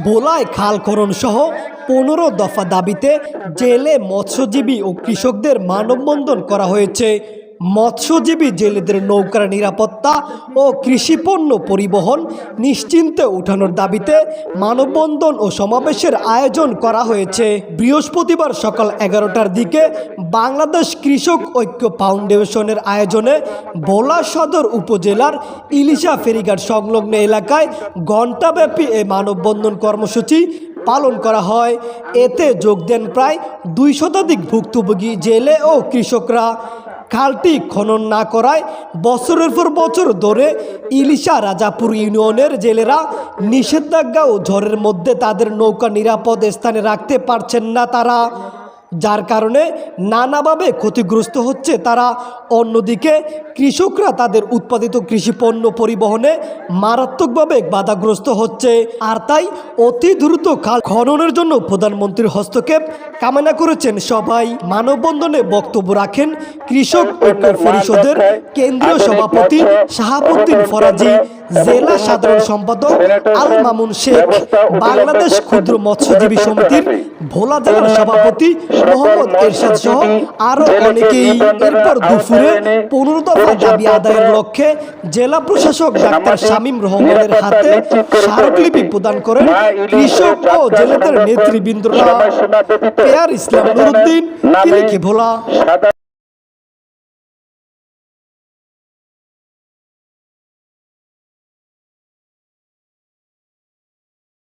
ভোলায় খাল খনন সহ ১৫ দফা দাবিতে জেলে মৎস্যজীবী ও কৃষকদের মানববন্ধন করা হয়েছে। মৎস্যজীবী জেলেদের নৌকার নিরাপত্তা ও কৃষিপণ্য পরিবহন নিশ্চিন্তে উঠানোর দাবিতে মানববন্ধন ও সমাবেশের আয়োজন করা হয়েছে। বৃহস্পতিবার সকাল ১১টার দিকে বাংলাদেশ কৃষক ঐক্য ফাউন্ডেশনের আয়োজনে ভোলা সদর উপজেলার ইলিশা ফেরিঘাট সংলগ্ন এলাকায় ঘণ্টাব্যাপী এই মানববন্ধন কর্মসূচি পালন করা হয়। এতে যোগ দেন প্রায় ২ শতাধিক ভুক্তভোগী জেলে ও কৃষকরা। খালটি খনন না করায় বছরের পর বছর ধরে ইলিশা রাজাপুর ইউনিয়নের জেলেরা নিষেধাজ্ঞা ও ঝড়ের মধ্যে তাদের নৌকা নিরাপদ স্থানে রাখতে পারছেন না তারা, যার কারণে নানাভাবে ক্ষতিগ্রস্ত হচ্ছে তারা। অন্যদিকে কৃষকরা তাদের উৎপাদিত কৃষিপণ্য পরিবহনে মারাত্মকভাবে বাধাগ্রস্ত হচ্ছে। আর তাই অতি দ্রুত খাল খননের জন্য প্রধানমন্ত্রীর হস্তক্ষেপ কামনা করেছেন সবাই। মানববন্ধনে বক্তব্য রাখেন কৃষক ঐক্য পরিষদের কেন্দ্রীয় সভাপতি শাহাবুদ্দিন ফরাজি, জেলা সাধারণ সম্পাদক আল মামুন শেখ, বাংলাদেশ ক্ষুদ্র মৎস্যজীবী সমিতির ভোলা জেলার সভাপতি মোহাম্মদ এরশাদ সহ আরও অনেকেই। এরপর দুপুরে ১৫ দফা দাবি আদায়ের লক্ষ্যে জেলা প্রশাসক ডাক্তার শামীম রহমানের হাতে স্মারকলিপি প্রদান করেন কৃষক ও জেলেদের নেতৃবৃন্দরা। পেয়ার ইসলাম নুরুদ্দিন, ভোলা।